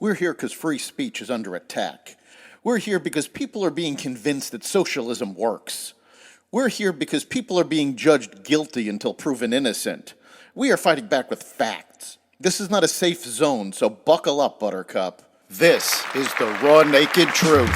We're here because free speech is under attack. We're here because people are being convinced that socialism works. We're here because people are being judged guilty until proven innocent. We are fighting back with facts. This is not a safe zone, so buckle up, Buttercup. This is the raw, naked truth.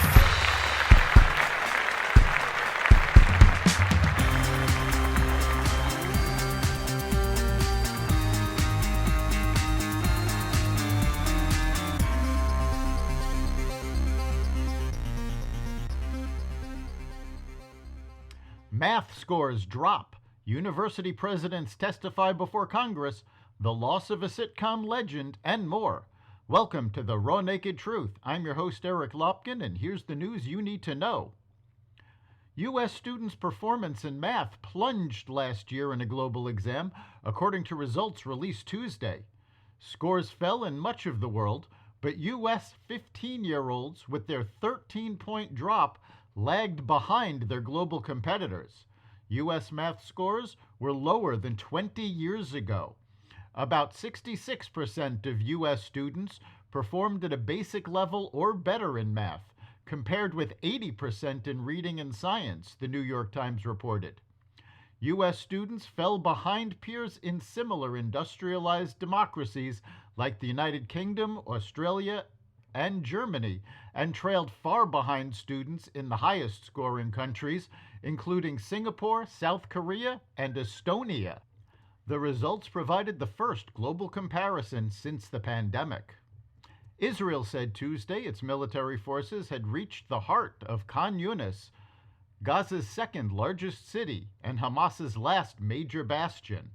Math scores drop. University presidents testify before Congress. The loss of a sitcom legend, and more. Welcome to the Raw Naked Truth. I'm your host, Eric Lopkin, and here's the news you need to know. U.S. students' performance in math plunged last year in a global exam, according to results released Tuesday. Scores fell in much of the world, but U.S. 15-year-olds, with their 13-point drop, lagged behind their global competitors. U.S. math scores were lower than 20 years ago. About 66% of U.S. students performed at a basic level or better in math, compared with 80% in reading and science, the New York Times reported. U.S. students fell behind peers in similar industrialized democracies like the United Kingdom, Australia, and Germany, and trailed far behind students in the highest scoring countries, including Singapore, South Korea, and Estonia. The results provided the first global comparison since the pandemic. Israel said Tuesday its military forces had reached the heart of Khan Yunis, Gaza's second largest city and Hamas's last major bastion.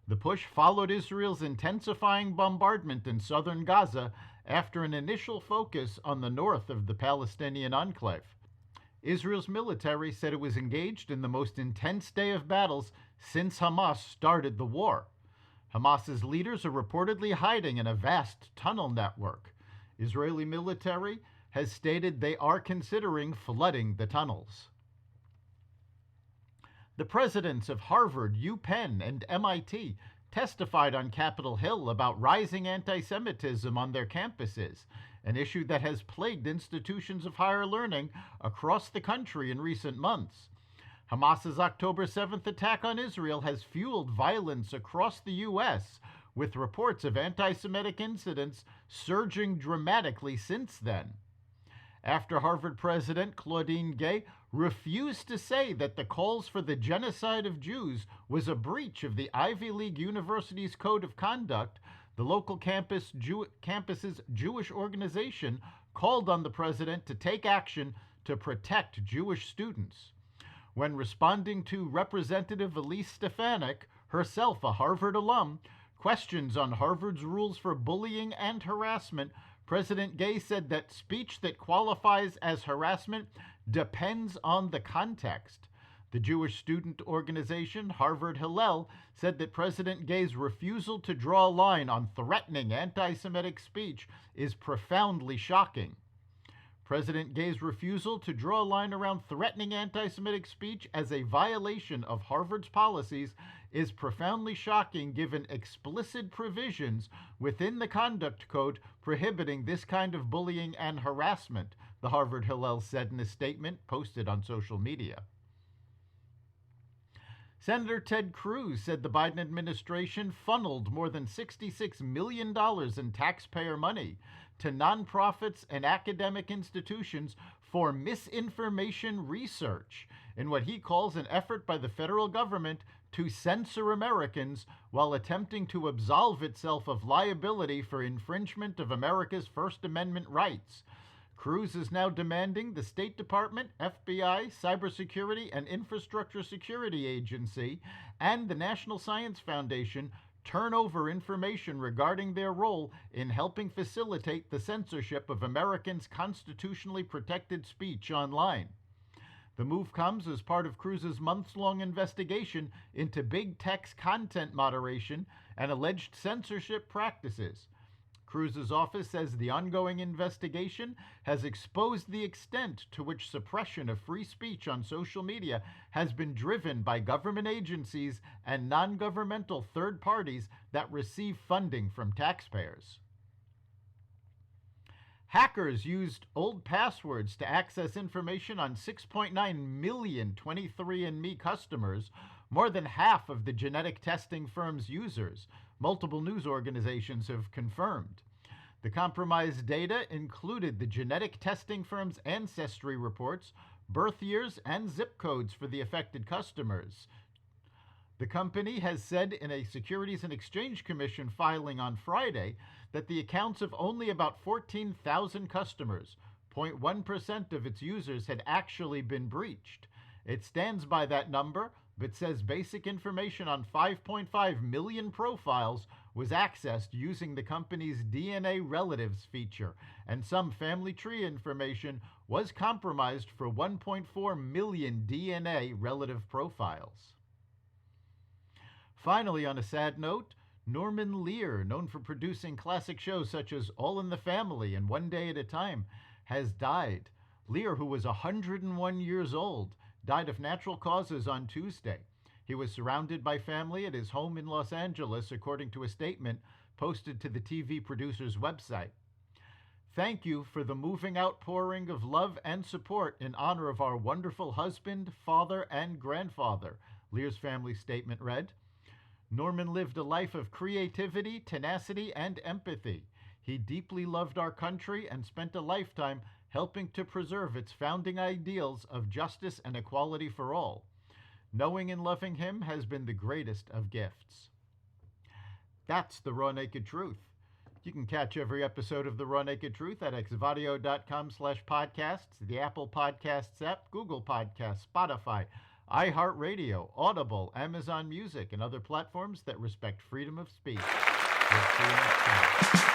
The push followed Israel's intensifying bombardment in southern Gaza after an initial focus on the north of the Palestinian enclave. Israel's military said it was engaged in the most intense day of battles since Hamas started the war. Hamas's leaders are reportedly hiding in a vast tunnel network. Israeli military has stated they are considering flooding the tunnels. The presidents of Harvard, UPenn, and MIT testified on Capitol Hill about rising antisemitism on their campuses, an issue that has plagued institutions of higher learning across the country in recent months. Hamas's October 7th attack on Israel has fueled violence across the U.S., with reports of anti-Semitic incidents surging dramatically since then. After Harvard President Claudine Gay refused to say that the calls for the genocide of Jews was a breach of the Ivy League University's Code of Conduct, the local campus's Jewish organization called on the president to take action to protect Jewish students. When responding to Representative Elise Stefanik, herself a Harvard alum, questions on Harvard's rules for bullying and harassment, President Gay said that speech that qualifies as harassment depends on the context. The Jewish student organization, Harvard Hillel, said that President Gay's refusal to draw a line on threatening anti-Semitic speech is profoundly shocking. President Gay's refusal to draw a line around threatening anti-Semitic speech as a violation of Harvard's policies is profoundly shocking given explicit provisions within the Conduct Code prohibiting this kind of bullying and harassment, the Harvard Hillel said in a statement posted on social media. Senator Ted Cruz said the Biden administration funneled more than $66 million in taxpayer money to nonprofits and academic institutions for misinformation research in what he calls an effort by the federal government to censor Americans while attempting to absolve itself of liability for infringement of America's First Amendment rights. Cruz is now demanding the State Department, FBI, Cybersecurity and Infrastructure Security Agency, and the National Science Foundation turn over information regarding their role in helping facilitate the censorship of Americans' constitutionally protected speech online. The move comes as part of Cruz's months-long investigation into big tech's content moderation and alleged censorship practices. Cruz's office says the ongoing investigation has exposed the extent to which suppression of free speech on social media has been driven by government agencies and non-governmental third parties that receive funding from taxpayers. Hackers used old passwords to access information on 6.9 million 23andMe customers, more than half of the genetic testing firm's users, multiple news organizations have confirmed. The compromised data included the genetic testing firm's ancestry reports, birth years, and zip codes for the affected customers. The company has said in a Securities and Exchange Commission filing on Friday that the accounts of only about 14,000 customers, 0.1% of its users, had actually been breached. It stands by that number, but says basic information on 5.5 million profiles was accessed using the company's DNA relatives feature, and some family tree information was compromised for 1.4 million DNA relative profiles. Finally, on a sad note, Norman Lear, known for producing classic shows such as All in the Family and One Day at a Time, has died. Lear, who was 101 years old, died of natural causes on Tuesday. He was surrounded by family at his home in Los Angeles, according to a statement posted to the TV producer's website. Thank you for the moving outpouring of love and support in honor of our wonderful husband, father, and grandfather, Lear's family statement read. Norman lived a life of creativity, tenacity, and empathy. He deeply loved our country and spent a lifetime helping to preserve its founding ideals of justice and equality for all. Knowing and loving him has been the greatest of gifts. That's the Raw Naked Truth. You can catch every episode of the Raw Naked Truth at xvadio.com/podcasts, the Apple Podcasts app, Google Podcasts, Spotify, iHeartRadio, Audible, Amazon Music, and other platforms that respect freedom of speech. We'll see you next time.